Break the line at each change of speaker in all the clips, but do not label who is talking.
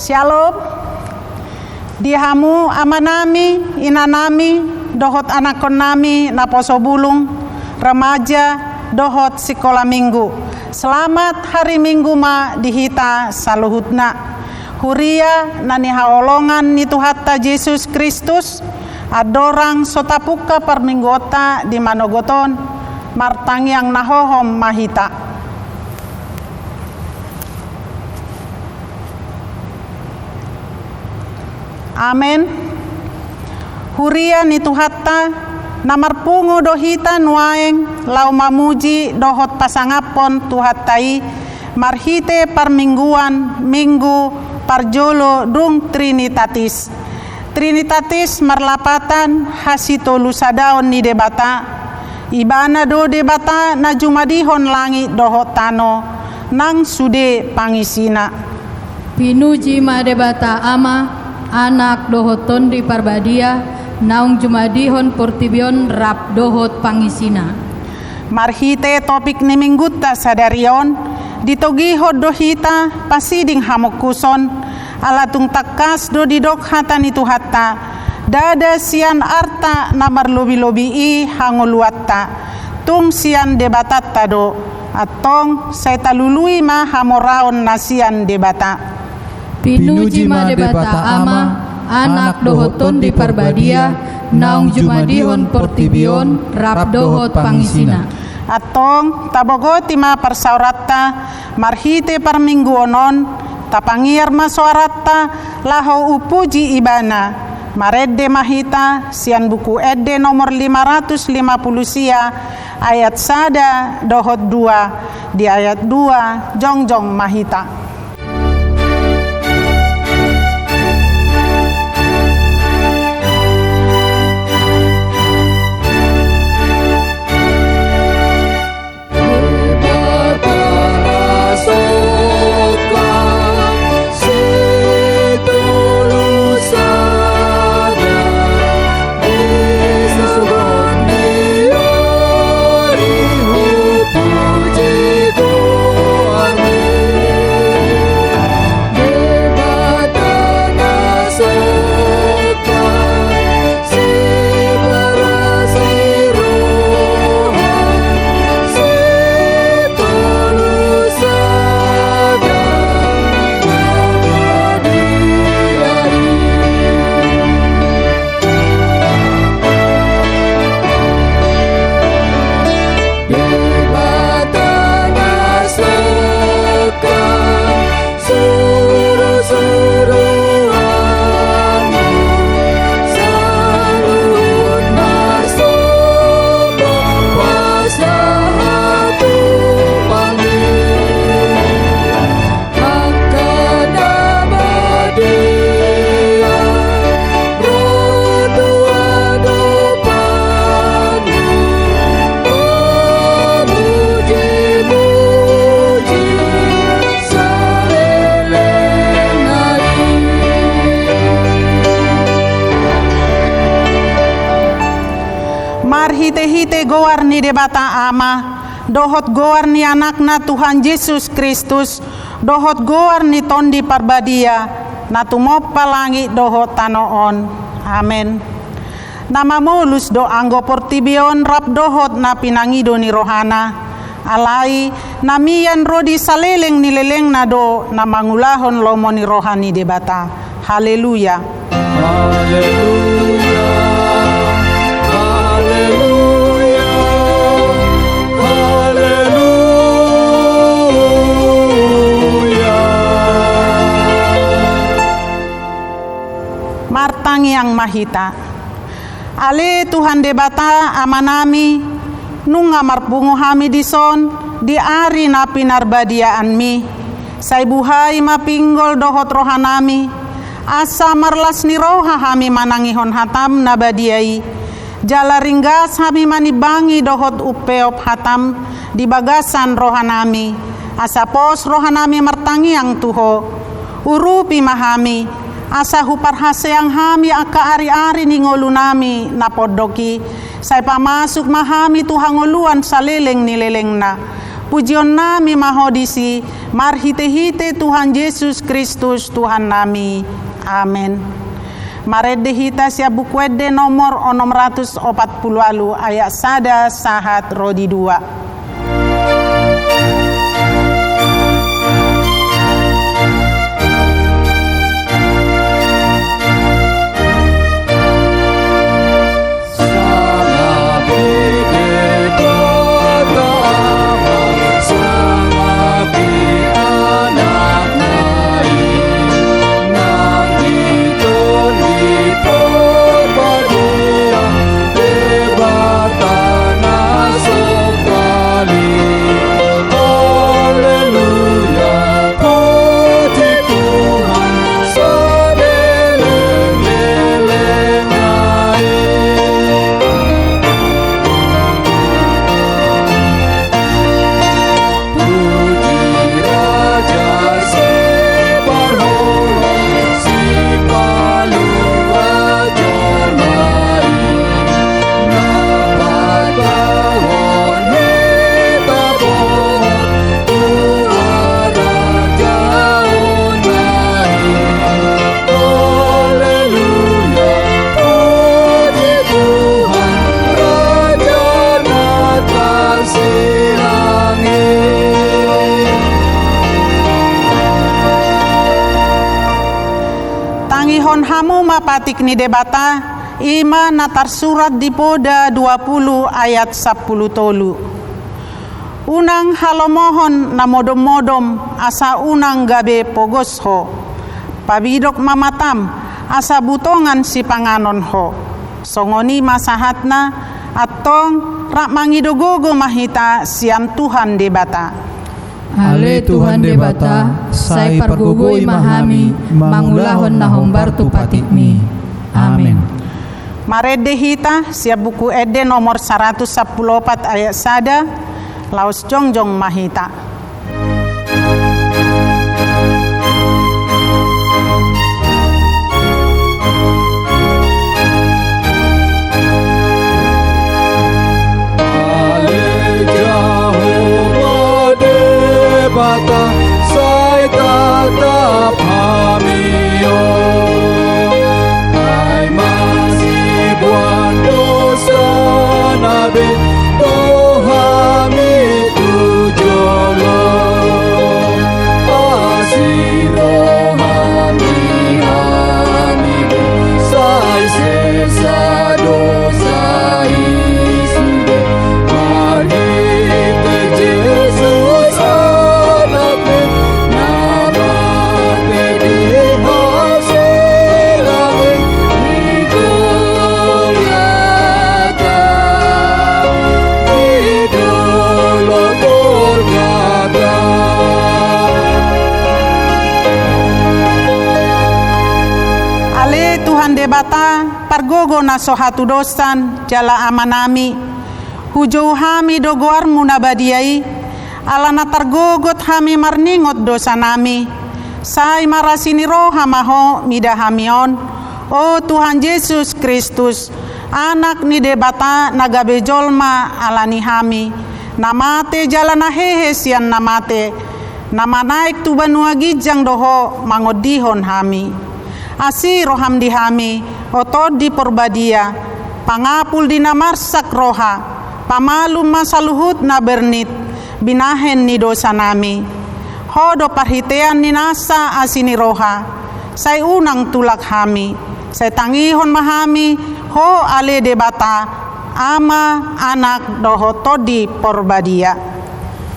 Shalom. Dihamu amanami, inanami, dohot anakon nami, naposo bulung, remaja, dohot sekolah minggu. Selamat hari Minggu ma dihita saluhutna. Huria nani haolongan ni Tuhatta Yesus Kristus, adorang sotapuka perminggota di manogoton, martangyang nahohom mahita. Amen. Huria ni Tuhatta namarpungo dohita nuaeng lau mamuji dohot pasangapon Tuhattai marhite parmingguan minggu parjolo dung Trinitatis. Trinitatis marlapatan hasito lusadaon ni debata ibana do debata na jumadihon langit dohot tano nang sude pangisina.
Pinuji ma debata ama anak dohoton di parbadia naung jumadihon portibion rap dohot pangisina.
Marhite topik ni minggutta sadarion ditogihod dohita pasiding hamokuson alatung takas do didokhatan itu hatta dada sian arta namar lobi-lobi hangoluatta tung sian debatatta do atong saya talului ma hamoraon nasian debata.
Pinuji ma debata ama anak dohoton di parbadia naung jumadihon portibion rap dohot pangisina.
Atong tabogoti ma persauratta marhite parmingguonon tapangir ma suaratta laho upuji ibana maredde mahita sian buku edde nomor 550 sia ayat sada dohot 2 di ayat 2 jongjong mahita. Hite-hite goar ni debata ama dohot goar ni anakna Tuhan Yesus Kristus dohot goar ni tondi parbadia na tumoppa langit dohot tanoon. Amen. Nama mulus do anggo portibion rap dohot na pinangido ni rohana alai namian rodi saleleng ni leleng na do na mangulahon lomo ni rohani debata. Haleluya.
Haleluya.
Martang yang mahita ale Tuhan debata amanami nunga marpungo hami dison di ari na pinarbadiaan mi say buhay mapinggol dohot rohanami asa marlas ni roha hami manangihon hatam na badiai jala ringgas hami manibangi dohot upeop hatam di bagasan rohanami asa pos rohanami martangi yang tuho urupi mahami asa huparhaseang hami aka ari-ari ni ngolunami napodoki say pamasuk mahami tuhangoluan sa leleng ni leleng na Pujion nami mahodisi, marhite-hite Tuhan Yesus Kristus Tuhan nami. Amin. Marede hita sia buku ede nomor 640 ayat 1 sahat rodi 2. Tangihon hamu mapatik ni debata, ima natar surat di poda 20 ayat 10 tolu. Unang halomohon na modom-modom asa unang gabe pogosho, pabidok mamatam asa butongan si panganon ho. Songoni masahatna atong rak mangidogogo mahita siam Tuhan debata.
Ale Tuhan debata, sai pargugoi mahami, mangulahon na hombar tu patikmi. Amin.
Marede hita siap buku ede nomor 114 ayat 1, laos jongjong mahita.
Bata sai tatap hamio, hai masih buat dosa nabi tohami tujolo, asiro hami hami sai sesa dosa isude, mari Yesus
debata pargogo na sohatu dosan jala amanami hujau hami dogoar munabadiai alana targogot hami marningot dosa nami sai marasini roha maho midahamion o Tuhan Yesus Kristus anak ni debata nagabe jolma alani hami namate jalana hehe sian namate nama naik tu banua gijang doho mangodihon hami asi roham di hami otod di porbadia pangapul di namarsak roha pamalum masaluhut na bernit binahen ni dosa nami hodo parhitean ni nasa asini roha say unang tulak hami say tangihon mahami ho ale debata ama anak doho todi porbadia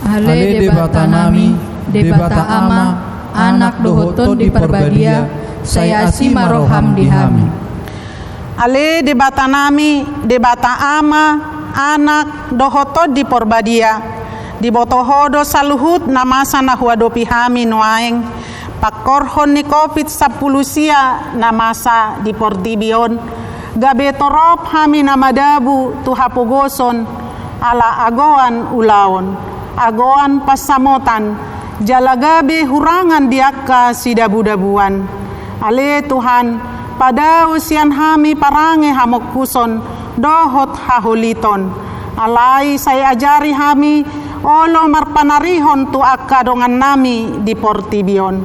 ale debata nami debata ama anak doho todi porbadia saya asima roham di hami
ale debata nami debata ama anak doho todi porbadia di botohodo saluhut namasa na huadopi hami nuaeng pakorhon ni COVID-10 sia namasa di portibion gabe torop hami namadabu tuhapogoson ala agoan ulaon agoan pasamotan jalagabe hurangan diakka sidabu-dabuan ale Tuhan pada usian hami parange hamok kuson dohot hahuliton alai saya ajari hami olo marpanarihon tu akadongan nami di Portibion.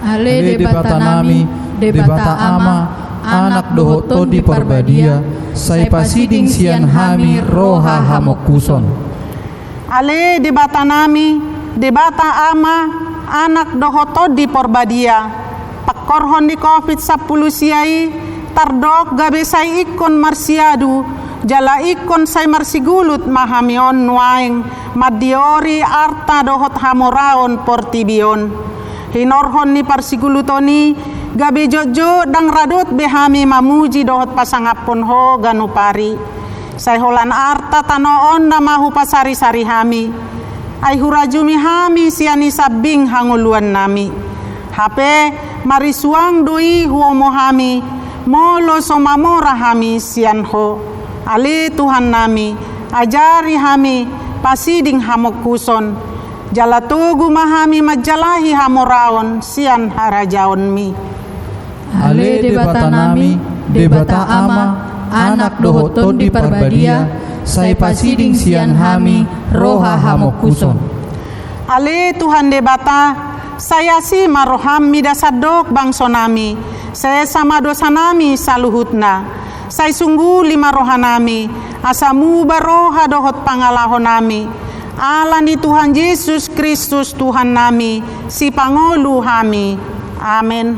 Ale debata nami, debata ama, anak dohoton di Parbadia, sai pasiding sian hami roha hamokuson.
Ale debata nami, debata ama, anak dohoton di Porbadia, pakorhon di COVID-10 siai, tardok gabe sai ikon marsiadu, jala ikon say marsigulut mahamion nuaing madiori arta dohot hamoraon Portibion. Hinorhon ni parsigulutoni gabe jojo dang radot behami mamuji dohot pasangapon ho ganupari. Say holan arta tanoon na mahu pasari-sari hami. Ay hurajumi hami siani sabing hanguluan nami. Hape marisuang dui huomo hami, molo somamora hami sian ho. Ali Tuhan nami, ajari hami pasiding hamokuson, jala tugu mahami majalahi hamoraon sian harajaon mi.
Ale debata nami, debata ama, anak dohoton di Parbadia, sai pasiding sian hami roha hamokuson.
Ali Tuhan debata, saya si maroham midasadok bangso nami, saya sama dosa nami saluhutna. Say sungguh lima rohanami, asamu baroha dohot pangalahon nami. Allah ni Tuhan Yesus Kristus Tuhan nami, si pangolu hami. Amin.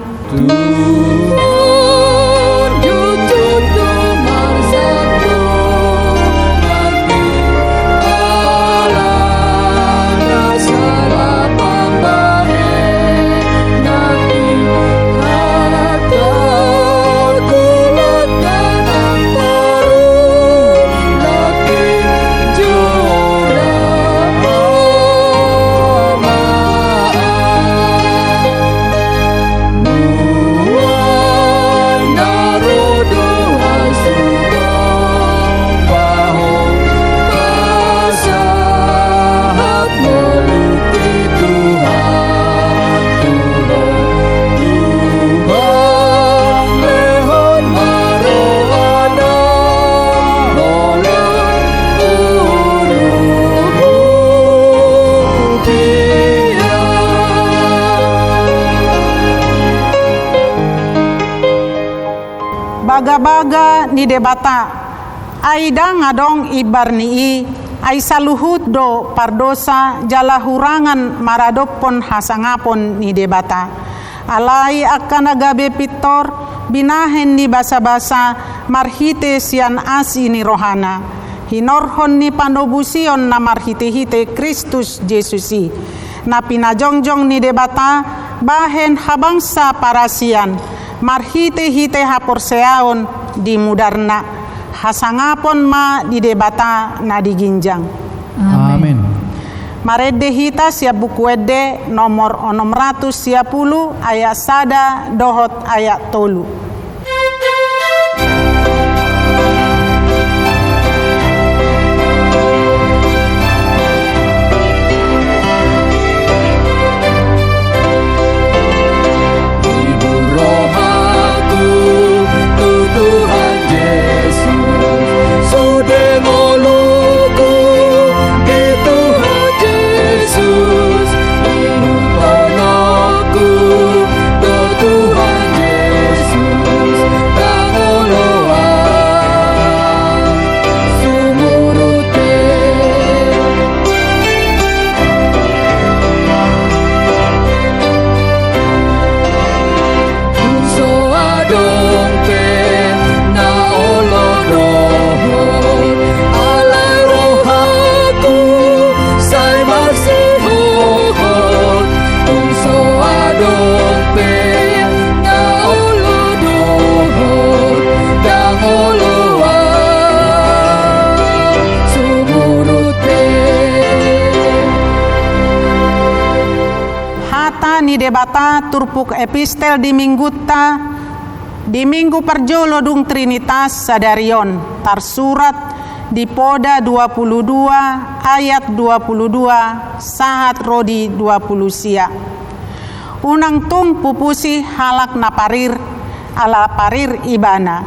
Baga-baga ni debata, ay dangadong ibarnii, ay saluhut do pardosa jala hurangan maradopon hasangapon ni debata. Alai akan agabe pitor, binahen ni basa-basa, marhite sian asi ni rohana. Hinorhon ni pandobusion na marhite-hite Kristus Jesusi. Na pinajongjong ni debata, bahen habangsa parasian, marhite-hite haporseaon di mudarna, hasangapon ma di debata na diginjang.
Amin.
Marede hita siap buku ede nomor 610 ayat sada dohot ayat tolu. Debata turpuk epistel di minggu perjolo dung Trinitas sadarion tarsurat di Poda 22 ayat 22 sahat rodi 20 sia. Unang tung pupusi halak naparir ala parir ibana.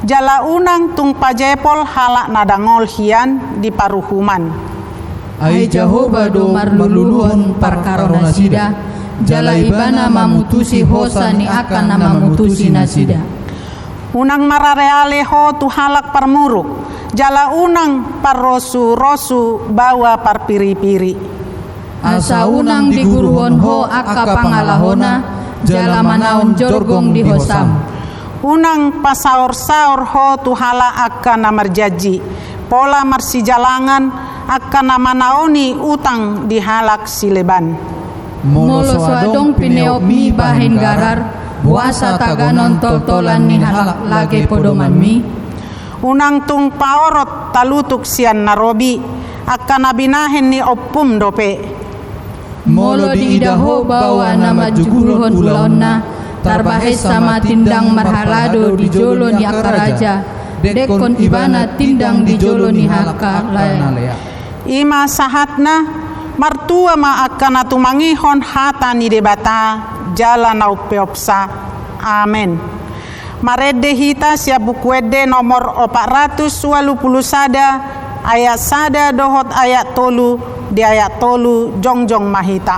Jala unang tung pajepol halak nadangol hian di paruhuman.
Ai Jehovah do marluluhon parkarona sida, jala ibana mamutusi hosa ni akan na mamutusi nasida.
Unang marareale ho tu halak parmuruk, jala unang parrosu-rosu bawa parpiri-piri.
Asa unang diguruhon ho aka pangalahona, jala manaon jorgong di hosam.
Unang pasaur-saur ho tu hala akan na marjaji, pola marsijalangan akan na manaoni utang di halak sileban.
Molo suadong pineop mi bahen garar, buasa taganon tol-tolan ni halak lage podoman mi.
Unang tung paorot talutuk sian narobi, akan na binahen ni opum dope.
Molo di idaho bawa nama jugulhon ulaon na, tarbahes sama tindang marhalado di jolo ni akaraja, dekon ibana tindang di jolo ni haka laya.
Ima sahatna martua ma akan na tumangihon hata ni debata jala na upeopsa. Amen. Marede hita sia buku ede nomor 481 ayat sada dohot ayat tolu di ayat tolu jongjong mahita.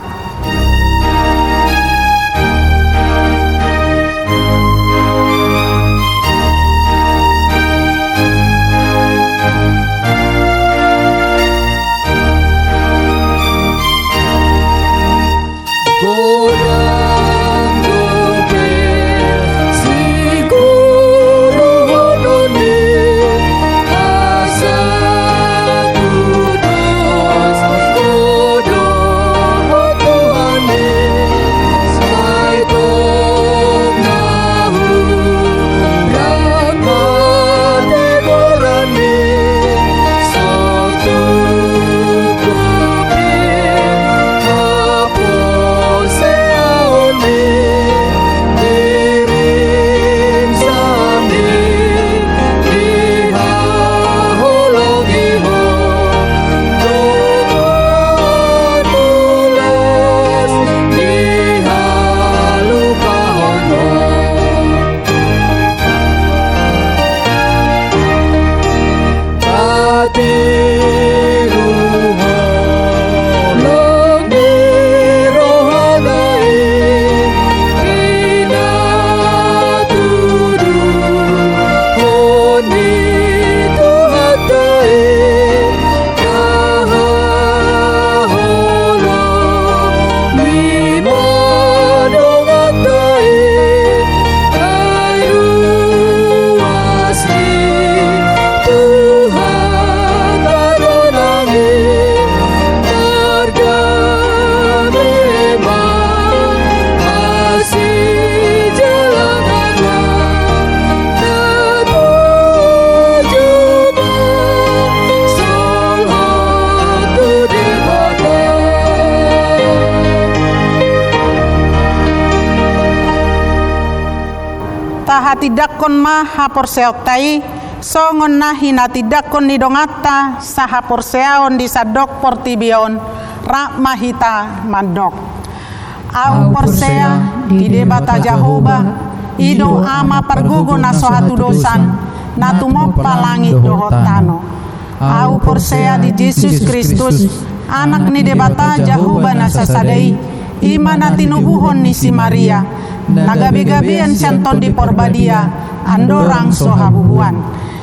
Tidakon ma haporseotai songon nahi na tidakon ni dongata sa haporseaon di sadok portibion rak mahita mandok. Au porsea di debata Jehovah ido ama pargugo na sohatu dosan na tumoppa langit dohotano. Au porsea di Jesus Kristus anak ni debata Jehovah na sasadai ima na tinubuhon ni si Maria. Nagabi-gabian santon di porbadia andorang sohabubuan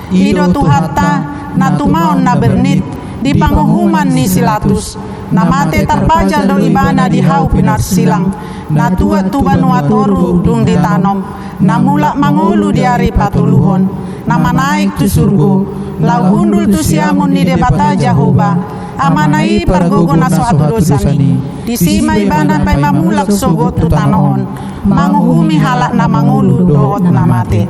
ido tuhata na tumaon na bernit di panguhuman ni silatus na mate tarpajal do ibana di hau pinar silang na tua tuban watoru dung ditanom na mulak mangulu di ari patuluhon na manaik tu surgo lau hundul tu siamun ni debata Jehovah amanai pargogo na sohatu dosani disima ibana pay mamulak sogot tu tanoon manguhumi halak na mangulu dohot na mate.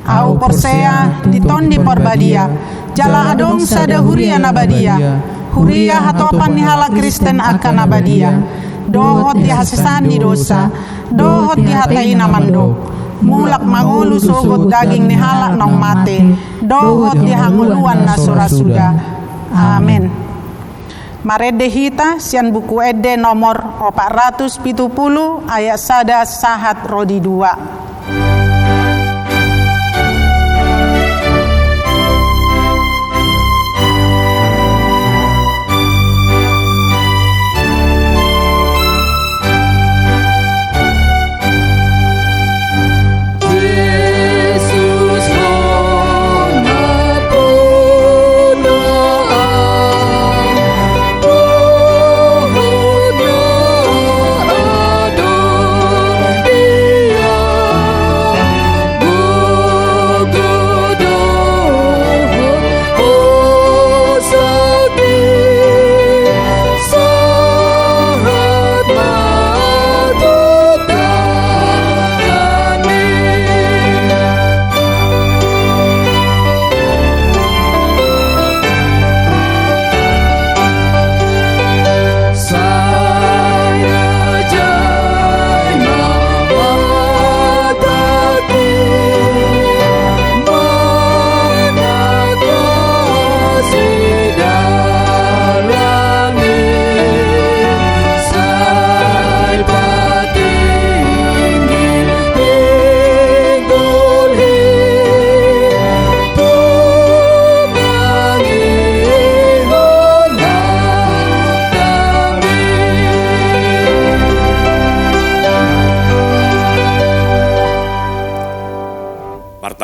Au porsea diton di porbadia jala adong sada huria nabadia huria hatopan ni halak Kristen akan nabadia dohot di hasesani dosa dohot di hatai namando mulak mangulu sogot daging ni halak nong mate dohot di hanguluan na surasuda. Amin. Marede hita sian buku ede nomor 470 ayat sada sahat rodi 2.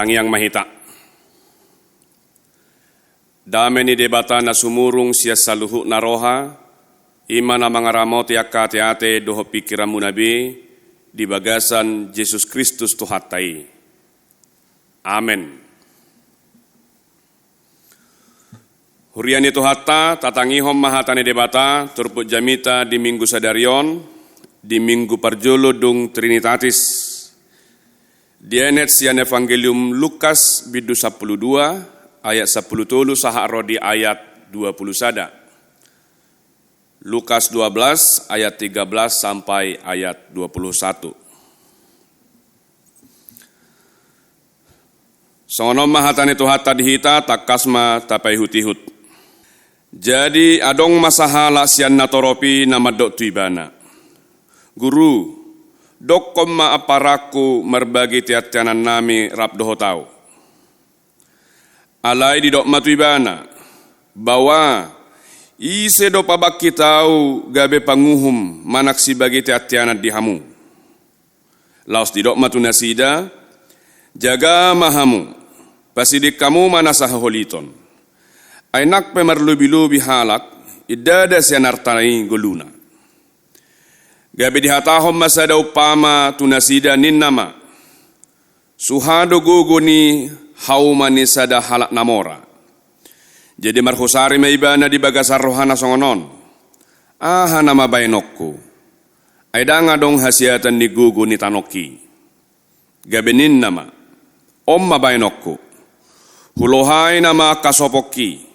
Tatangiang mahita. Dame ni debata na sumurung siya sa luhu na roha, ima na mga ramoti akate-ate doho pikiramu nabi, di bagasan Jesus Kristus tuhatai. Amen. Hurian itu hatta, tatangihom mahata ni debata, turput jamita di minggu sadarion, di minggu parjolo dung Trinitatis. Dienet sian Evangelium Lukas bidu 12, ayat 10 saharo di ayat 20 sada. Lukas 12 ayat 13 sampai ayat 21. Songonom mahatan itu hatta dihita takasma tapai hutihut. Jadi adong masahala sian natoropi nama dok tuibana. Guru, dok koma aparaku merbagi tiatianan nami rabdoho tau. Alai di dok matuibana, bahwa ise do pabaki tau gabe panguhum manaksi bagi tiatiana dihamu. Laos di dok matunasida, jaga mahamu, pasidik kamu manasah holiton. Ainak pemerlubi-lubi halak, idada sianartanai goluna. Gabe dihatahom masada upama tunasida ninnama, suhado guguni haumani sada halak namora. Jadi marhusari maibana di bagasar rohana songonon. Aha nama bainokku. Aida ngadong hasiatan di gugu ni tanoki. Gabenin nama. Omma bainokku. Hulohai nama kasopoki.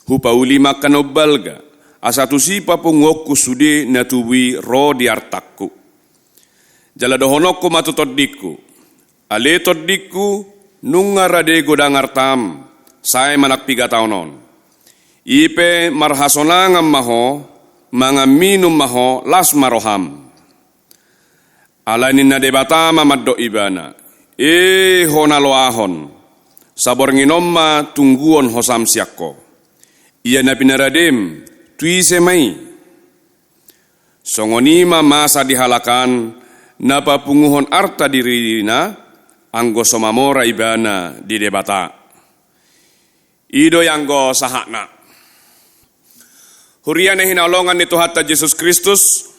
Hupauli makan obalga. Asatu sipa pungokku sudi natuwi ro di artakku. Jaladohonokku matutoddiku. Ale toddiku nungarade godangartam, saya manak 3 tahunon. Ipe marhasonangam maho, mangaminum maho, las maroham. Alainin na debata mamaddo ibana. Honaloahon, sabor nginomma tungguon hosam siakko. Ia na pinaradem, tuise mai. Songonima masa dihalakan, napa punguhon arta dirina, anggo somamora ibana di debata. Ido yanggo sahakna. Hurian hinalongan itu hatta Yesus Kristus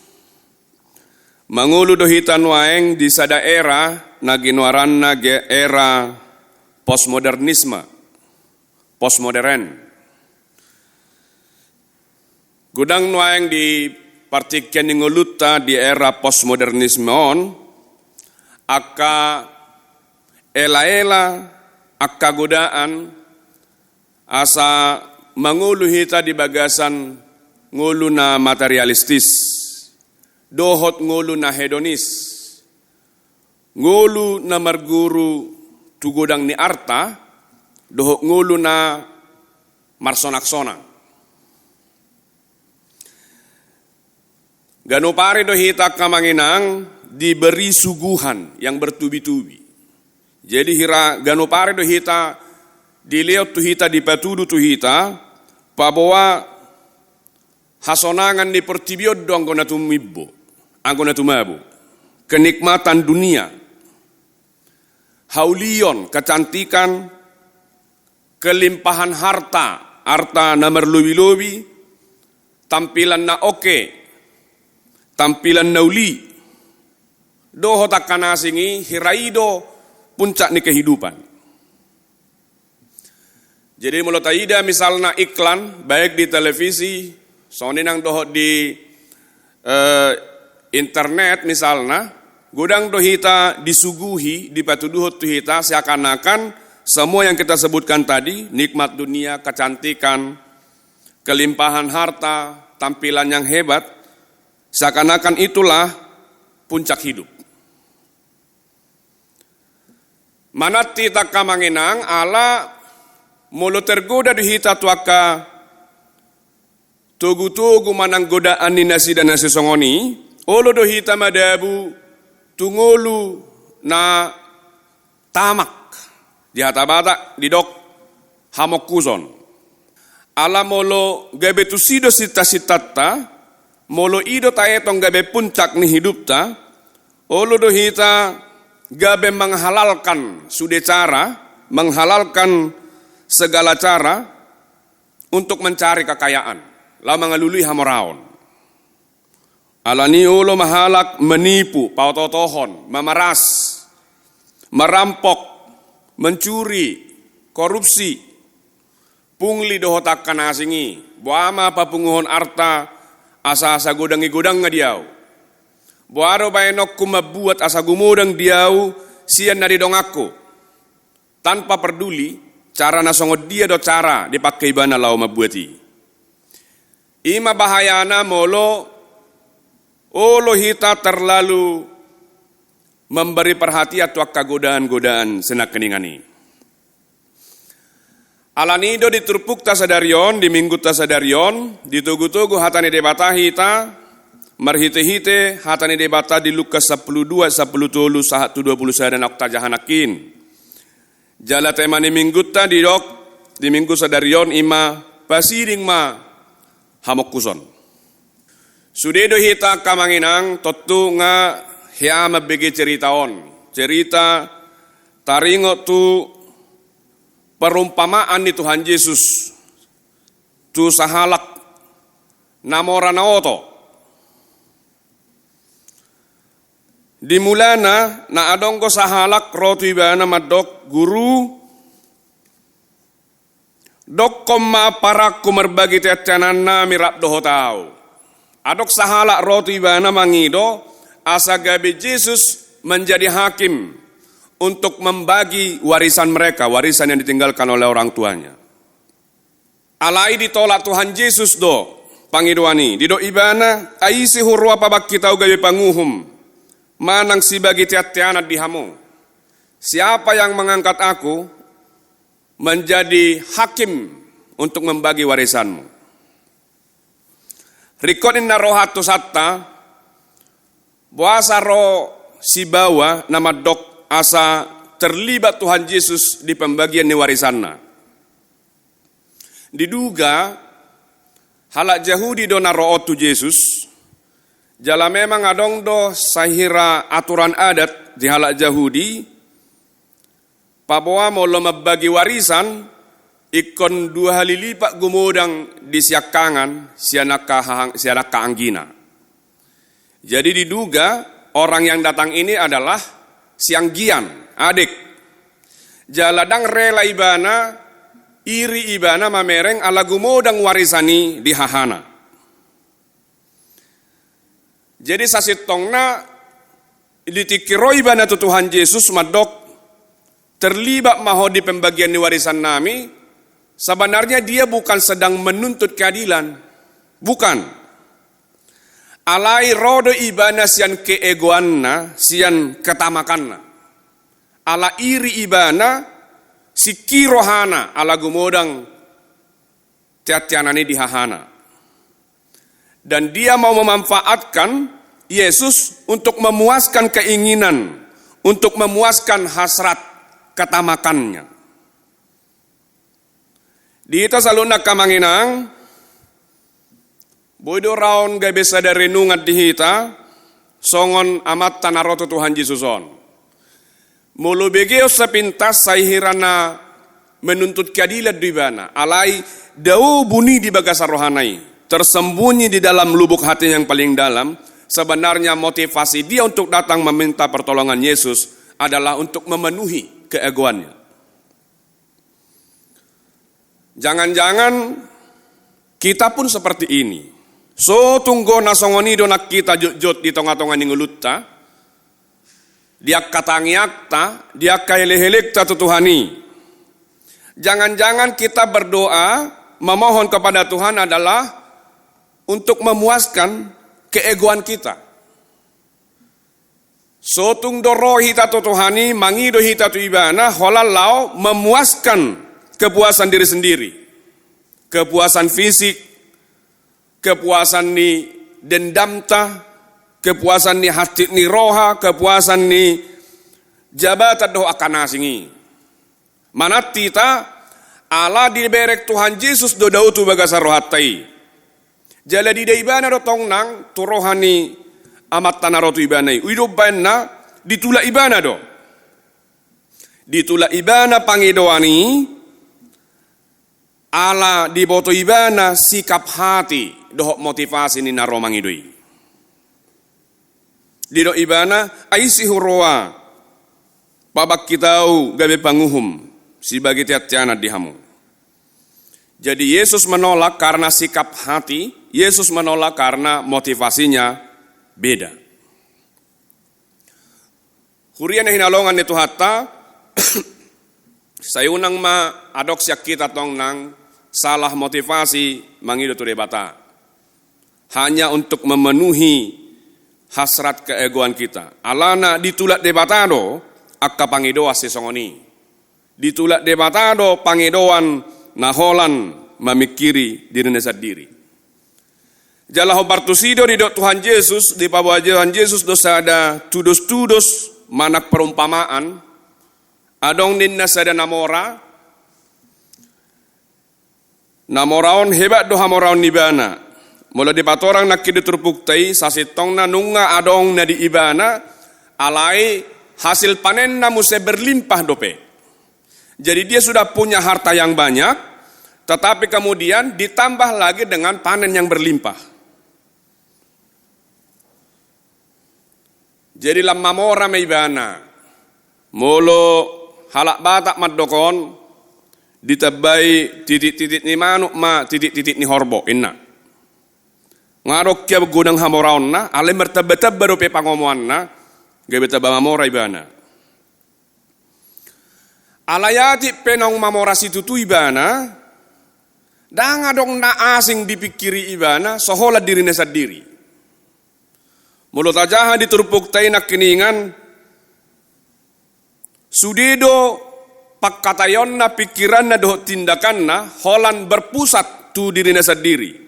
mangulu dohitan waeng di sada era naginwaranna ge era postmodernisme, postmodern. Gudang waeng di partiken ngolutta di era postmodernisme on aka ela-ela akka godaan asa mangulu hita di bagasan ngulu na materialistis, dohot ngulu na hedonis, ngulu na marguru tugodang ni arta, dohot ngulu na marsonak-sonak. Ganupari dohita kamanginang diberi suguhan yang bertubi-tubi. Jadi hira ganupare do hita dilihat tu hita dipatudu tu hita pabawa hasonangan di pertibiod do anggona tumibbo anggona tumabu kenikmatan dunia haulion kecantikan kelimpahan harta na merlobi-lobi tampilan na oke tampilan na uli do hotak kanasingi hiraido puncak ni kehidupan. Jadi mulut taida misalnya iklan baik di televisi, soninang dohot di internet misalnya, godang dohita disuguhi, dipatuduhut tuhita seakan-akan semua yang kita sebutkan tadi, nikmat dunia, kecantikan, kelimpahan harta, tampilan yang hebat, seakan-akan itulah puncak hidup. Manati tak kamanginang ala mulu tergoda dihita tuaka tugu-tugu manang godaan ni nasi dan nasi songoni olo dohita madabu tungulu na tamak di hatabata di dok hamok kuzon ala molo gabe tusido sita-sitata molo ido taetong gabe puncak ni hidup ta olo dohita gabe menghalalkan sude cara menghalalkan segala cara untuk mencari kekayaan, la mengalului hamoraon. Alani ulo mahalak menipu, pautotohon, memeras, merampok, mencuri, korupsi, pungli dohotakkan asingi, buama papunguhon arta asa-asa gudangi-gudang ngadiau. Buaro baenok kumabuat asa gumudang diau sian na didongako. Tanpa peduli cara nasongod dia do cara dipakai bana lau mabuati. Ima bahayana molo olo hita terlalu memberi perhatian tuak kagodaan-godaan senak keningani. Alanido diturpuk tasadarion, di minggu tasadarion, ditugu-tugu hatani debata hita, marhite-hite hatani debata di Lukas 12, 10, 1, 20 dan okta jahanakin. Jala temani minggu ta di minggu sadarion ima pasiring ma hamok Sudedo hita kamanginang totu nga hiama bege ceritaon. Cerita taringo tu perumpamaan ni Tuhan Yesus. Tu sahalak namora naoto. Dimulana na adongko sahalak rotu ibana madok guru dok koma para kumerbagi tetianan na mirap dohotau. Adok sahalak roti ibana mangido asa gabe Yesus menjadi hakim untuk membagi warisan mereka, warisan yang ditinggalkan oleh orang tuanya. Alai ditolak Tuhan Yesus do pangidoani, dido ibana aisi hurwa pabak kita gabe panguhum, manang si bagi tiatiana dihamu. Siapa yang mengangkat aku menjadi hakim untuk membagi warisanmu? Rikonin na rohatu satta, buasa roh si bawa nama dok asa terlibat Tuhan Yesus di pembagian ni warisanna. Diduga halak Yahudi do na roh tu Yesus, jala memang adong do sahira aturan adat di halak Yahudi, pabawa mau membagi warisan, ikon 2 kali lipat gumudang di siakangan sianak kaanggina. Jadi diduga orang yang datang ini adalah sianggian, adik. Jaladang rela ibana, iri ibana mamereng ala gumudang warisani di hahana. Jadi sasitongna ditikiro ibana tu Tuhan Yesus madok terlibat maho di pembagian di warisan nami. Sebenarnya dia bukan sedang menuntut keadilan, bukan. Alai rodo ibana sian keegoanna, sian ketamakanna. Ala iri ibana, siki rohana, ala gumodang tiatianani dihahana. Dan dia mau memanfaatkan Yesus untuk memuaskan keinginan, untuk memuaskan hasrat ketamakannya. Di ita saluna kamanginang, bodo raon gabe sadari nungat di hita, songon amat tanaroto Tuhan Yesuson. Mulu begeo sepintas saihirana menuntut keadilan di bana, alai dau buni di bagasa rohanai, tersembunyi di dalam lubuk hati yang paling dalam, sebenarnya motivasi dia untuk datang meminta pertolongan Yesus adalah untuk memenuhi keegoannya. Jangan-jangan kita pun seperti ini. So tunggu nasongoni donak kita jut di tonga-tonga ningulutta. Dia katangiakta, dia kailehelekta tutuhani. Jangan-jangan kita berdoa, memohon kepada Tuhan adalah untuk memuaskan keegoan kita. So tunggu roh hita tutuhani, mangido hita tu ibana, holalau memuaskan kepuasan diri sendiri, kepuasan fisik, kepuasan ni dendamta, kepuasan ni hati ni roha, kepuasan ni jabatan doh akan asingi. Manat tita ala diberek Tuhan Yesus do dautu bagasa rohatai. Jala di ibana do tongnang tu rohani amat tanarotu ibanai. Uido banna ditula ibana do. Ditula ibana pangidoani, ala diboto ibana sikap hati dohok motivasi ni naro mangidoi. Dido ibana aisi huroa babak kitau gabe panguhum sebagai tiat-tiana dihamu. Jadi Yesus menolak karena sikap hati, Yesus menolak karena motivasinya beda. Hurian hinalongan itu hatta sayunang ma adok siak kita tong nang salah motivasi mangido tu debata. Hanya untuk memenuhi hasrat keegoan kita. Alana ditulak debatado akka pangidoa sesongoni. Ditulak debatado pangidoan naholan memikiri dirinya sendiri. Jalah bartusido di Tuhan Yesus, di bawah Tuhan Yesus dosa ada tudos-tudos manak perumpamaan, adong ninna sada namoraon hebat doha moraon nibana. Mula di patorang nak kidi terpuktai sasitong na nunga adong na di ibana, alai hasil panen na muse berlimpah dope. Jadi dia sudah punya harta yang banyak, tetapi kemudian ditambah lagi dengan panen yang berlimpah. Jadi lam mamora meibana, molo halak batak madokon, ditabai titik-titik ni manuk ma titik-titik ni horbo inna. Ngarok kia gunang hamoraon na, ale mertabetab baru pe pangomuan na, gebeta ba mamora ibana. Alayati penong mamora situ tu ibana, danga dong na asing dipikiri ibana, sohola dirinya sendiri. Mulut ajaha diturpuk tay nak kiningan, sudido pakkatayon na pikiran na doh tindakan na, holan berpusat tu dirinya sendiri.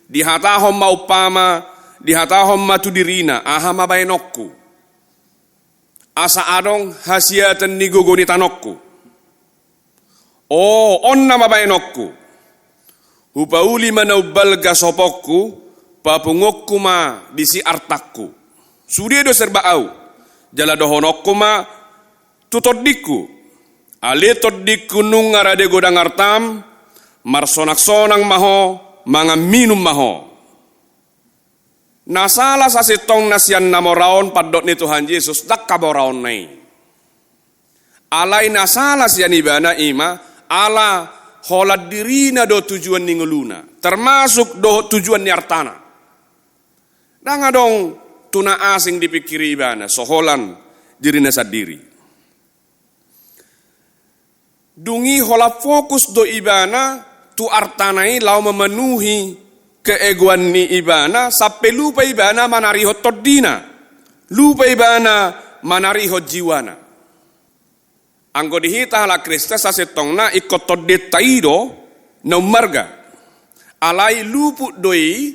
Dihatahom maupama, dihatahom matu dirina, aha mabainokku. Asa adong hasiatan ni gugoni tanokku. Oh, onna mabainokku. Hupauli manaubal gasopokku, papungokku ma disi artakku. Sudia do serba au. Jala dohonokku ma tutoddiku. Ale toddiku nung arade godang artam, marsonak-sonang maho, mga minum maho. Nasala sa sitong nasiyan namoraon padot ni Tuhan Yesus, dakkaboraon nai. Alay nasala siya ni bana ima, ala holad diri na do tujuan ni nguluna, termasuk do tujuan ni artana. Danga dong tuna asing dipikiri ibana, soholan diri na sendiri. Dungi hola fokus do ibana, tu artanai lau memenuhi keegoan ni ibana, sampai lupa ibana manariho todina, lupa ibana manariho jiwana. Anggo dihita hala Kristus sasetongna ikot todet taido na umarga. Alai luput doi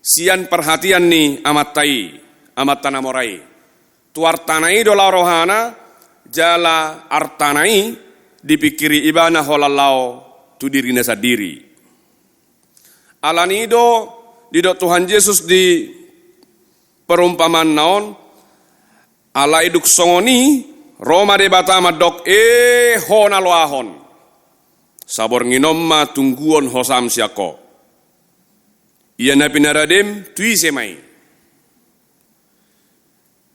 sian perhatian ni amat tai, amat tanamorai. Tu artanai do la rohana, jala artanai dipikiri ibana holalao tu dirina sendiri. Alanido didok Tuhan Yesus di perumpamaan naon, ala iduk songoni, Roma de batama dok hona loahon. Sabor nginom ma tungguon hosam siako. Ia na pinaradem tui semai.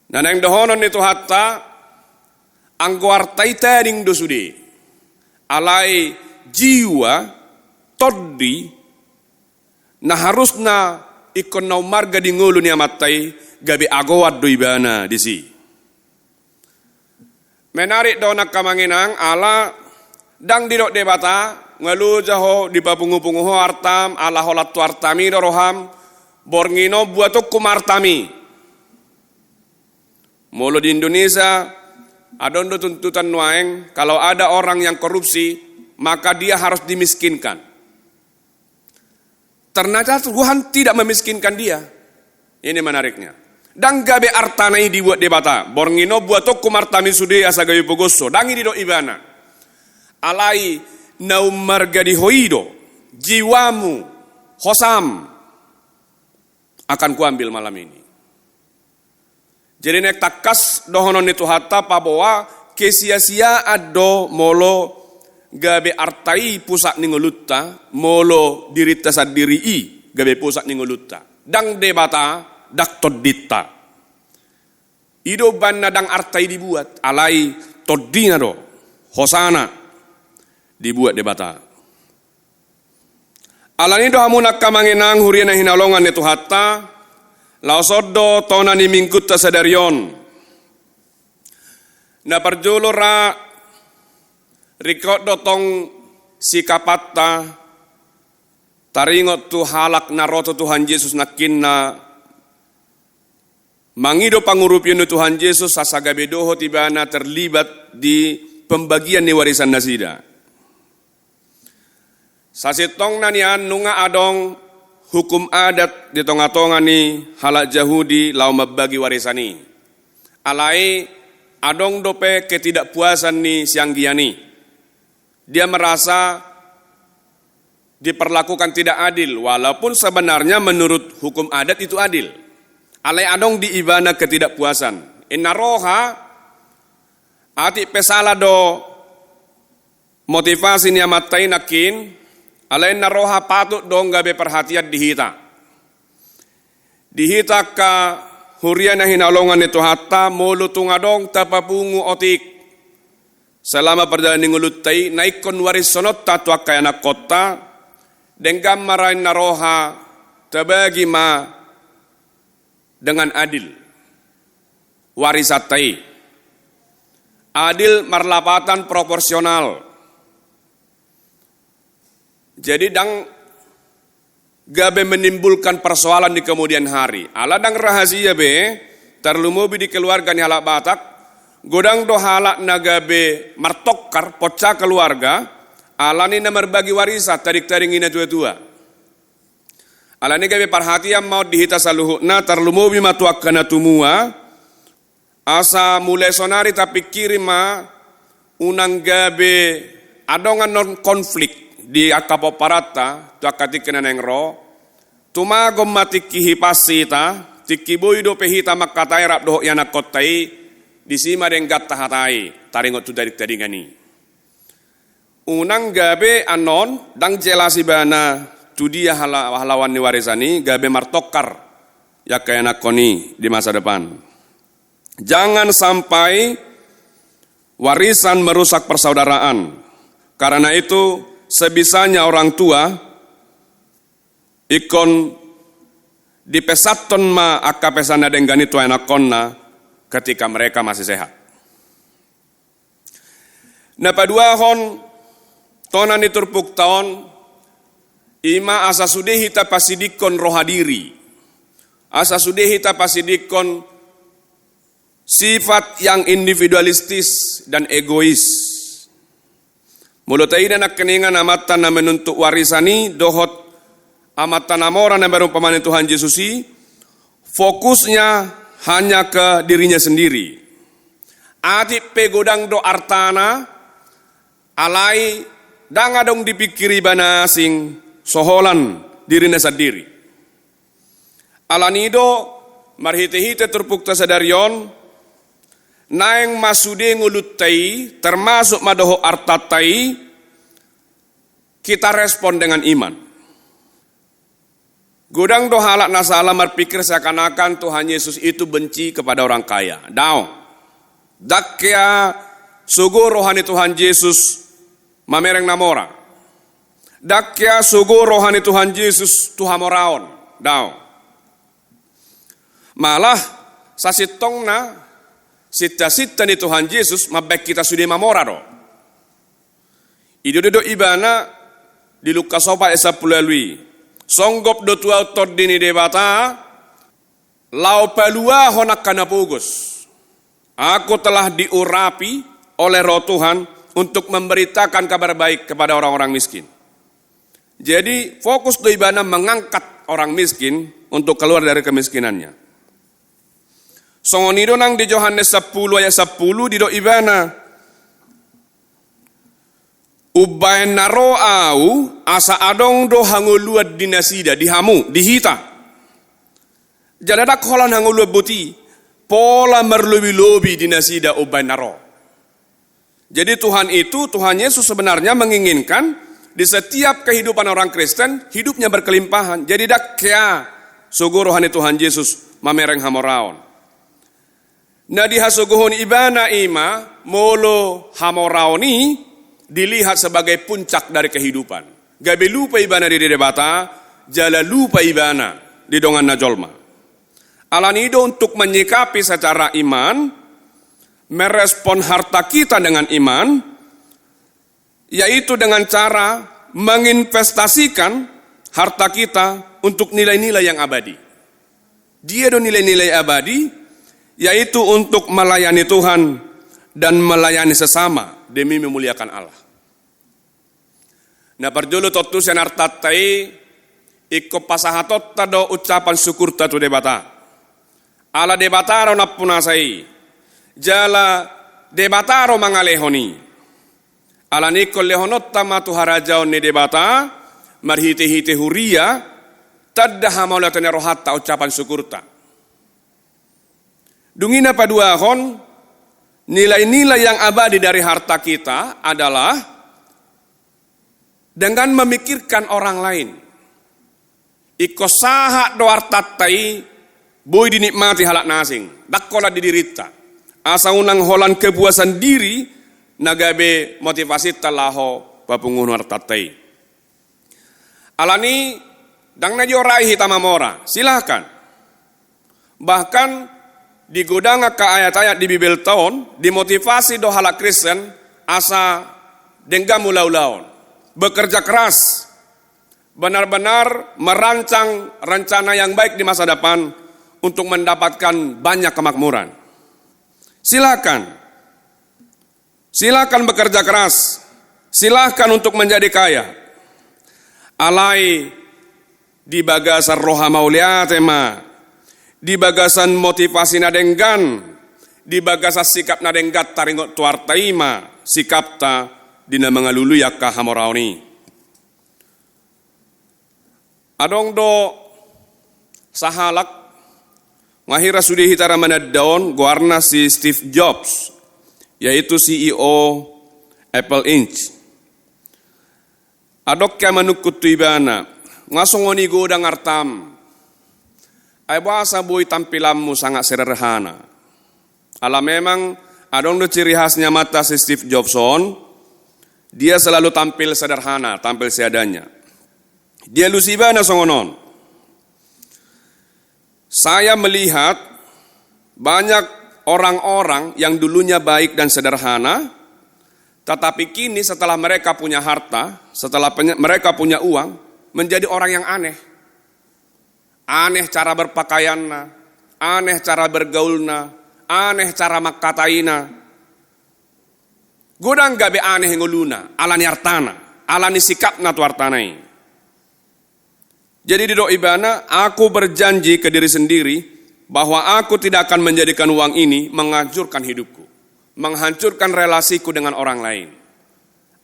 Nanang dohonon itu hatta angguar taita ding dosude. Alai jiwa toddi na harusna ikon na marga di ngulu ni amatai gabi agawad do ibana disi. Menarik donak kamanginang ala dang didok debata ngalu jaho di papungu-pungu artam ala holat tu artami doroham borngino buatuk kumartami. Mulu di Indonesia adondo tuntutan nuaeng kalau ada orang yang korupsi maka dia harus dimiskinkan. Ternyata Tuhan tidak memiskinkan dia. Ini menariknya. Dan gabe artanai dibuat debata. Borngino buatok kumartami sude asagayu pogoso. Dangi dido ibana. Alai naum marga di hoido. Jiwamu. Hosam. Akan kuambil malam ini. Jadi nek takas dohonon itu hatta paboa kesia-sia ado molo gabe artai pusat ningolutta molo dirita sadiri gabe pusat ningolutta dang debata dak todditta ido banna dang artai dibuat alai toddina do hosana dibuat debata alani do hamunak kamangenang huriana hinalongan netu hatta laosoddo tonani mingkutta sadarion na parjolo ra rikot dotong sikapatta taringot tu halak naroto Tuhan Yesus nakinna mangido pangurupin Tuhan Yesus sasagabedoho tibana terlibat di pembagian ni warisan nasida. Sasitong nanian nunga adong hukum adat di tonga-tonga ni halak Yahudi lau membagi warisani. Alai adong dope ketidakpuasan ni siang giani. Dia merasa diperlakukan tidak adil, walaupun sebenarnya menurut hukum adat itu adil. Alai adong di ibana ketidakpuasan. Inna roha ati pesala do motivasi ni amatai nakin, alai inna roha patut dong gabe perhatian dihita. Dihita ka huriana hinalongan itu hatta mulu tungadong tapapungu otik. Selama perjalanan ngulutai naikon waris sonot tatua kayana kota dengan marahin naroha terbagi ma dengan adil warisatai adil marlapatan proporsional jadi dang gabe menimbulkan persoalan di kemudian hari ala dang rahasia be terlumubi di keluarga ni halak Batak godang do halak nagabe martokar pocah keluarga alani na berbagi warisan tarik-taring ina tua-tua. Alani gabe perhatian mau dihita saluhukna terlumubi matuakana tumua asa mulai sonari tapi kirima unang gabe adongan non konflik di akapo parata tu akatikena nengro tumagom matiki hipasita tikiboy do pehita makatai rap doh yana kotai disima denggat tahatai taringot tu tarik-taringani. Unang gabe anon dang jelasi bana tu dia halawan ni warisani gabe martokar ya kaya nakoni di masa depan. Jangan sampai warisan merusak persaudaraan. Karena itu sebisanya orang tua ikon dipesaton ma akapesana denggani tu anakonna ketika mereka masih sehat. Napa dua hon tonan diturpuk taon ima asa sudehi ta pasidikon rohadiri asa sudehi ta pasidikon sifat yang individualistis dan egois mulut aida nak keningan amatan na menuntuk warisani dohot amatan amora na baru pemanin Tuhan Yesusi fokusnya hanya ke dirinya sendiri adik pegodang do artana alai dang adong dipikiri bana sing soholan dirina sadiri. Alanido marhite-hite terpukta sadarion naeng masude ngulutai termasuk madoho artatai kita respon dengan iman. Godang do halak nasala berpikir seakan-akan Tuhan Yesus itu benci kepada orang kaya. Dao. Dakya sugo rohani Tuhan Yesus mamereng namora. Dakya sugo rohani Tuhan Yesus tuhamoraon. Dao. Malah sasitong na sita-sita ni Tuhan Yesus mabek kita sudah mamora do. Ido ibana di Lukas 4:10 songgop do tua tordini debata lau palua honak kana pugus. Aku telah diurapi oleh Roh Tuhan untuk memberitakan kabar baik kepada orang-orang miskin. Jadi fokus do ibana mengangkat orang miskin untuk keluar dari kemiskinannya. Songonido nang di Yohanes 10:10 di do ibana ubain naro au asa adong do hanguluat dinasida dihamu dihita. Jadadak holan hanguluat buti pola merlobi-lobi dinasida ubain naro. Jadi Tuhan Yesus sebenarnya menginginkan di setiap kehidupan orang Kristen, hidupnya berkelimpahan. Jadi dakya suguruhan Tuhan Yesus mamereng hamoraon. Nah di hasuguhun ibana ima, molo hamoraoni dilihat sebagai puncak dari kehidupan. Gabe lupa ibana di debata, jala lupa ibana di dongan najolma. Alanido untuk menyikapi secara iman, merespon harta kita dengan iman, yaitu dengan cara menginvestasikan harta kita untuk nilai-nilai yang abadi. Dia do nilai-nilai abadi, yaitu untuk melayani Tuhan dan melayani sesama demi memuliakan Allah. Nah perjulu totusian artatai ikut pasahatot tado ucapan syukur tatu debata. Ala debataro napunasai, jala debataro mangalehoni. Ala nikol lehonot tamatu harajaon ne debata, marhite-hite huria, tadda hamaulatane rohatta ucapan syukurta. Dungina paduahon, nilai-nilai yang abadi dari harta kita adalah dengan memikirkan orang lain. Ikosaha doartatai, boy dinikmati halak nasing, dakkola didirita. Asa unang holan kepuasan diri, nagabe motivasi talaho papungun artatai. Alani, dang najorai hitamamora, silahkan. Bahkan di gudang ayat-ayat di Bibel tahun, dimotivasi do halak Kristen, asa denggamu lau-laun. Bekerja keras, benar-benar merancang rencana yang baik di masa depan, untuk mendapatkan banyak kemakmuran. Silakan bekerja keras, silakan untuk menjadi kaya. Alai di bagasan roha mauliatema, di bagasan motivasi nadenggan, di bagasan sikap nadenggat taringot tuartaima, sikapta dina mengalulu yakka hamoraoni. Adong do sahalak mahira sudi hitara manadaon guarna si Steve Jobs, yaitu CEO Apple Inc. Adok kaya manukut tu ibana, ngasongoni godang artam, ay bahasa boy tampilanmu sangat sederhana. Ala memang adong do ciri khasnya mata si Steve Jobson, dia selalu tampil sederhana, tampil seadanya. Dia lusibana songonon. Saya melihat banyak orang-orang yang dulunya baik dan sederhana, tetapi kini setelah mereka punya harta, setelah mereka punya uang, menjadi orang yang aneh. Aneh cara berpakaianna, aneh cara bergaulna, aneh cara makataina. Godang gabe aneh nguluna, alani artana, alani sikapna tu artanai. Jadi di doa ibana, aku berjanji ke diri sendiri bahwa aku tidak akan menjadikan uang ini menghancurkan hidupku, menghancurkan relasiku dengan orang lain.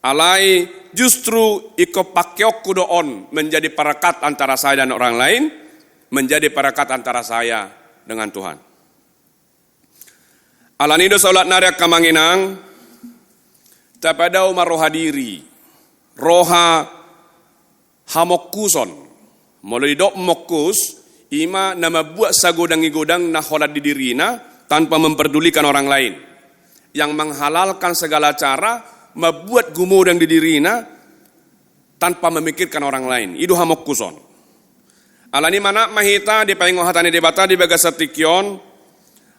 Alai justru iko pakyokku doon menjadi perekat antara saya dan orang lain, menjadi perekat antara saya dengan Tuhan. Alanido saulat naryak kamanginang, tapadau maroha diri, roha hamokkuson. Mulai dok mokus, ima nama buat sagodang-godang na holat di dirina tanpa memperdulikan orang lain. Yang menghalalkan segala cara, membuat gumodang di dirina tanpa memikirkan orang lain. Itu hamokuson. Alani mana mahita di paingohatani debata di bagasa tikyon,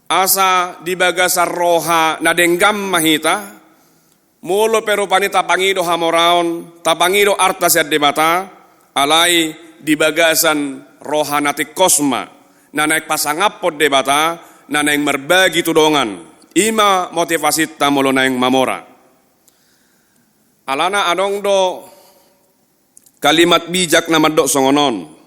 asa di bagasa roha nadenggam mahita, mulo perupani tapangido hamoraon, tapangido artas ya debata, alai di bagasan rohanati kosma, nanaik pasangapot debata, nanaik merbagi tudongan, ima motivasi tamulo naing mamora. Alana adong do kalimat bijak nama dok songonon.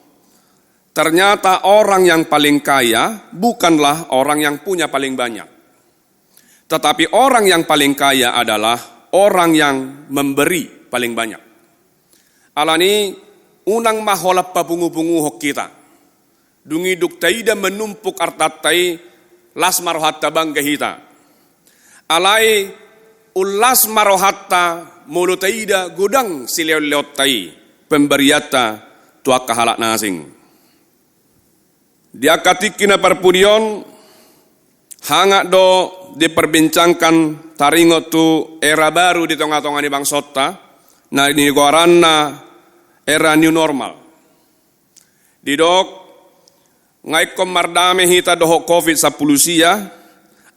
Ternyata orang yang paling kaya bukanlah orang yang punya paling banyak. Tetapi orang yang paling kaya adalah orang yang memberi paling banyak. Alani unang maholap pabungu-bungu kita. Dungi duktaida menumpuk artatai lasmar hatta bangga hita. Alai ulas marohatta mulutaida gudang sileoleotai pemberiata tua kahalak nasing. Dia katikina perpudion hangat do diperbincangkan taringo tu era baru di tengah-tengah di bangsota. Nah ini goranna era new normal. Didok ngai komardame hita doho covid 10 sia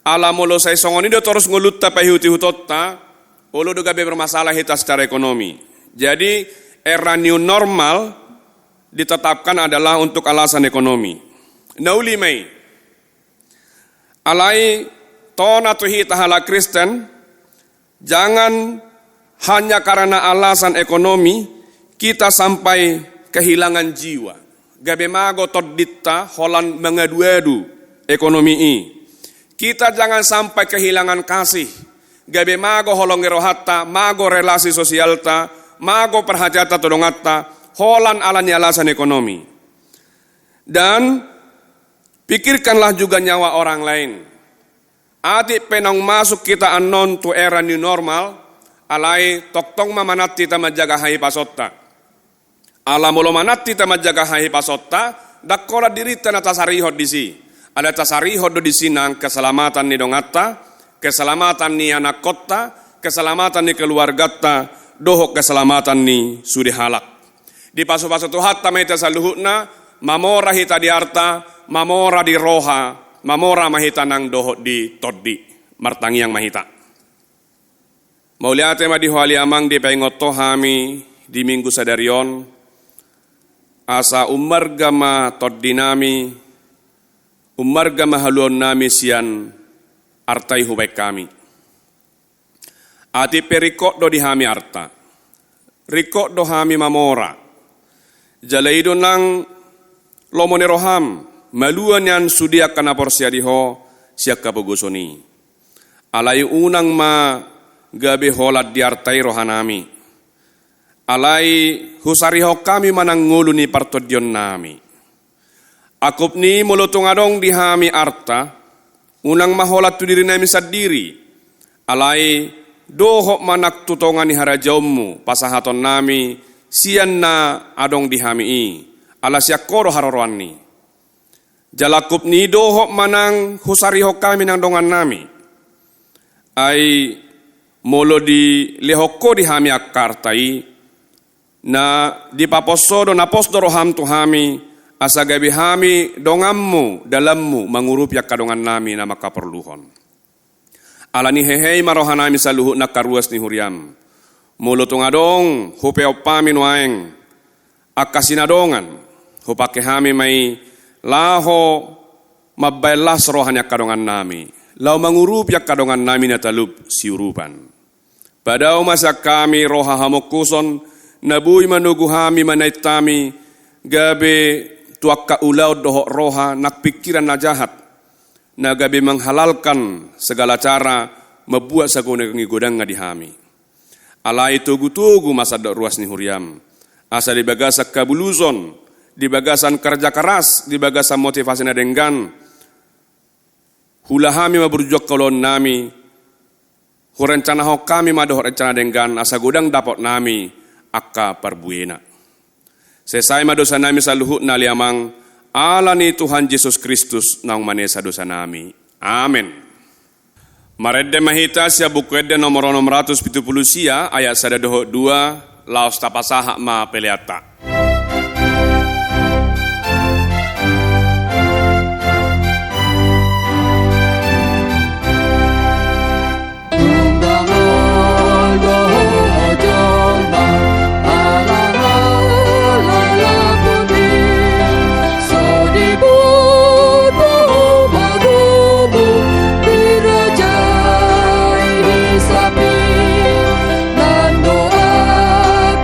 ala molo sai songoni do terus ngulutta pahiuti hutotta olo do gabe bermasalah hita secara ekonomi. Jadi era new normal ditetapkan adalah untuk alasan ekonomi. Nauli mai alai tona tu hita hala Kristen jangan hanya karena alasan ekonomi kita sampai kehilangan jiwa. Gabe mago toditta holan mengadu-adu ekonomi ini. Kita jangan sampai kehilangan kasih. Gabe mago holong gerohatta, mago relasi sosialta, mago perhajata todongatta, holan alani alasan ekonomi. Dan pikirkanlah juga nyawa orang lain. Adik penang masuk kita anon tu era new normal, alai toktong mamanati ta majaga hai pasotta. Ala molo manati ta majaga hai pasotta, dakkola dirita na tasarihod disi. Ada tasarihod do disi nang keselamatan ni dongatta, keselamatan ni anak kota, keselamatan ni keluargata, dohok keselamatan ni sudi halak. Di paso-paso tu hatta maita saluhutna, mamora hita di arta, mamora di roha, mamora mahita nang dohok di toddi, martangi yang mahita. Mauliate ma di huali amang di pengoto hami di minggu sadarion, asa umarga ma toddi nami, umarga ma haluon nami sian artai hubay kami. Ati perikot do di hami arta, rikot do hami mamora, jalaido nang lomone roham, maluan yan sudia kana porsia diho siak kabogosoni. Alai unang ma gabe holat di artai rohanami. Alai husariho kami manangulu ni partodion nami. Akup ni mulutung adong di hami arta, unang maholat tu diri nami sadiri. Alai dohok manak tutongan ni harajaumu pasahaton nami sian na adong di hami i. Ala siak koro haroroan ni. Jalakup ni dohok manang husariho kami nang dongan nami. Ai molo di lehoko di hami akartai, na di paposodo na posdo roham tu hami asagabi hami dongammu dalammu mangurup yak kadongan nami na makaperluhon. Alani hehei marohanami saluhu na karuas ni huriam. Molo tungadong hupeo pami nuaeng akasinadongan hupake hami mai laho mabaylas rohan yak kadongan nami. Lau mangurup yak kadongan nami na talub siurupan. Padao masa kami roha hamokuson nabui manugu hami manaitami gabe tuakka ulau dohok roha nak pikiran na jahat na gabe menghalalkan segala cara membuat sagone ngigodang di hami. Alai tugu-tugu masa dok ruas ni huriam. Asa di bagasan kabuluzon, di bagasan kerja keras, di bagasan motivasi na denggan. Hula hami maburjok kolon nami. Hurencana ho kami madoh rencana denggan asa godang dapat nami akka perbuena. Sesai madosa nami saluhut na liamang alani Tuhan Yesus Kristus naung manesa dosa nami. Amin. Maredde mahita sia buku edde nomor 670 sia ayat 1 2 laos tapasaha ma peleata.
Sapi, dan doa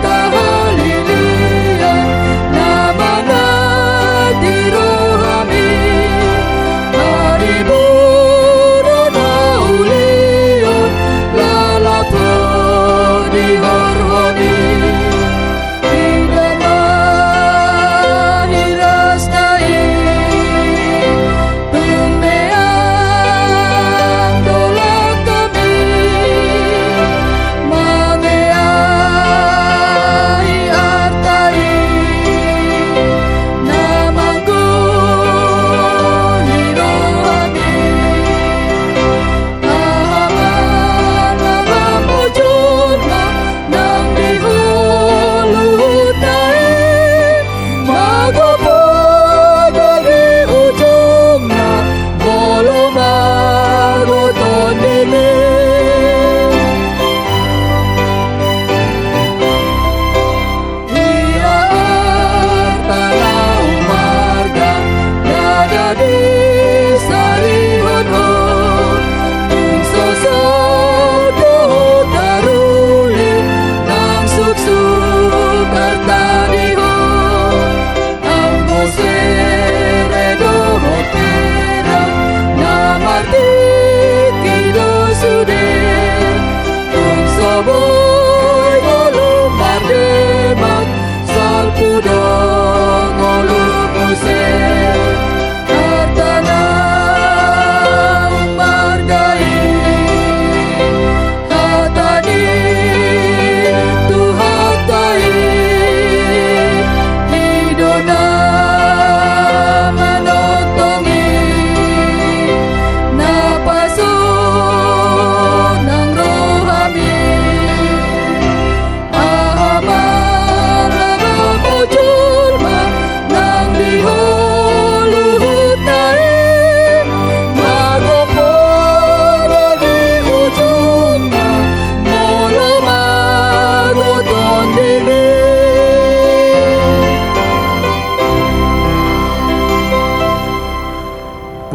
tahalili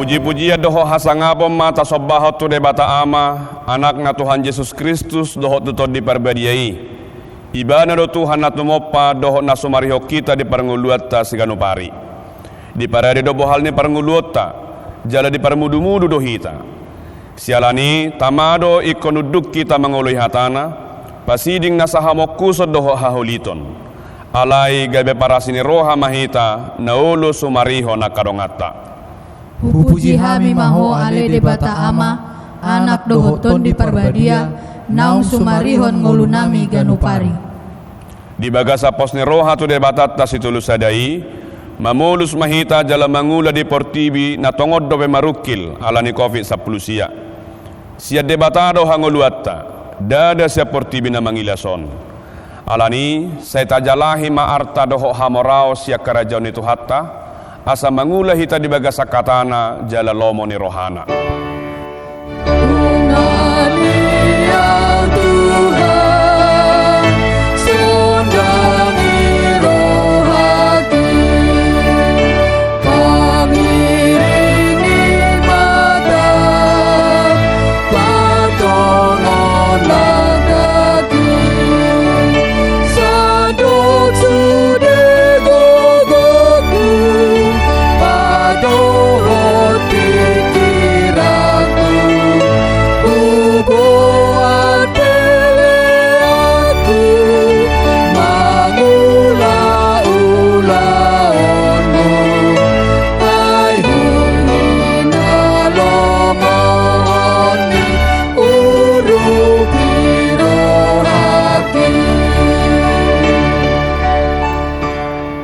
Puji-pujian doho hasangapom mata sobbahot tu debata ama anakna Tuhan Yesus Kristus doho tutod diparbadiai. Ibana do Tuhan natumoppa doho nasumariho kita di parnguluatta siganupari. Di parade do bohal ni parnguluatta jala di parmudu-mudu do hita. Sialani tamado ikonuduk kita mangului hatana pasiding nasahamokusod doho hahuliton. Alai gabe parasini roha mahita naulu sumariho nakadongata.
Puji hami maho ale debata ama anak dohoton di parbadia naung sumarihon ngulunami ganupari.
Di bagasa posni roha tu debatat tas itulus sadai mamulus mahita jala mangula di portibi na tongod do marukil alani COVID-10 sia. Sia debatado hangoluatta dada sia portibi na mangilason. Alani saya tajalahi ma arta doho hamorao sia kerajaan itu hatta asa mangula hita di bagasa katana jala lomo ni rohana.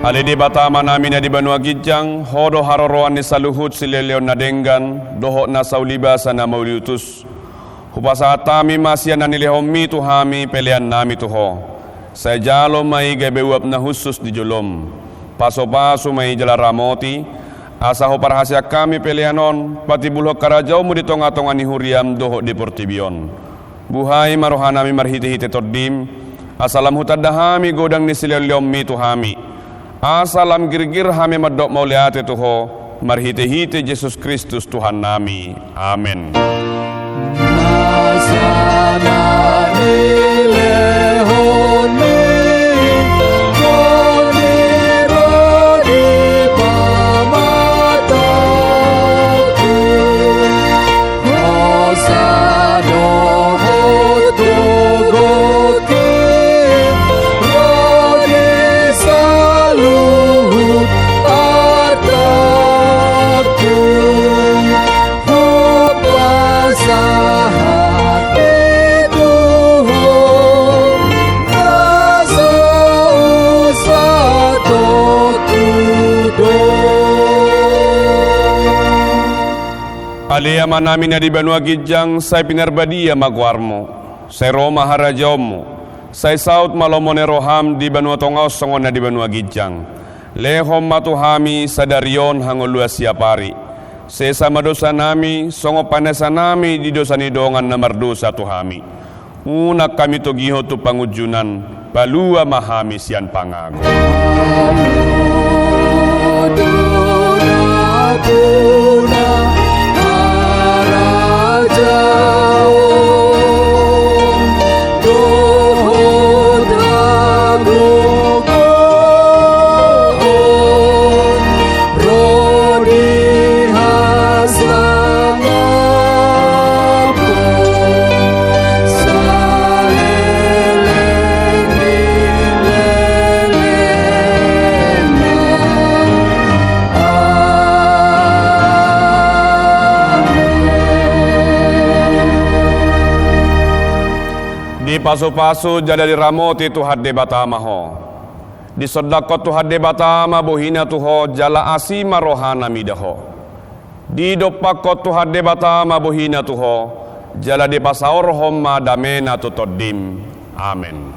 Ale di batama namin na di Banua Gijang, hodo haroroan ni saluhut sileleon na denggan, doho na saulibasa na mauliutus. Hupasa atami masya na nilihomi tuhami pelean nami tuho. Sa jalo may gabewap na husus di julom. Paso-paso may jalaramoti, asa ho parahasya kami peleanon, pati bulhok karajaw mo di tonga-tonga ni huriam doho di portibion. Buhay marohan nami marhiti-hiti tordim, asalam hutadahami godang ni sileleomi tuhami. Asalam girgir hami madok mauliate tuho marhite-hite Yesus Kristus Tuhan nami. Amin. Aliyama namin na di Banua Gijang, say pinarbadia magwarmo, say Roma harajawmo, say saut malomone roham di Banua Tongaw songon na di Banua Gijang, lehom matuhami sadarion hangolua siapari, say sama dosa nami, songo panesa nami di dosa nidongan na mardosa tuhami, unak kami togiho tu pangujunan, palua mahami sian pangago. Paso-paso jada di ramoti tu hadde batama ho. Di sodakot tu hadde batama bohina tu ho jala asima rohana midaho. Di dopakot tu hadde batama bohina tu ho jala di pasaor homma damena tu todim. Amen.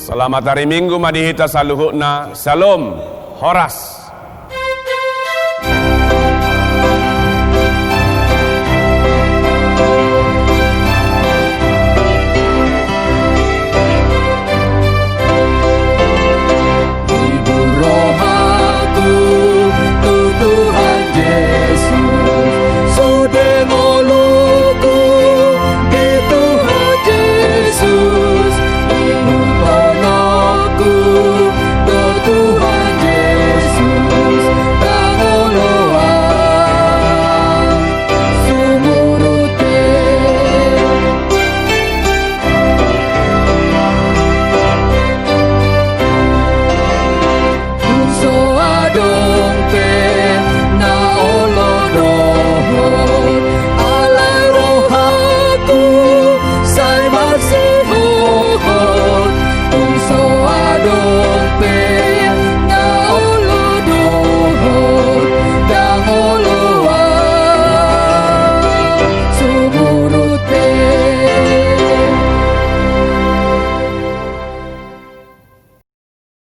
Selamat hari Minggu madihita saluhukna. Salam Horas.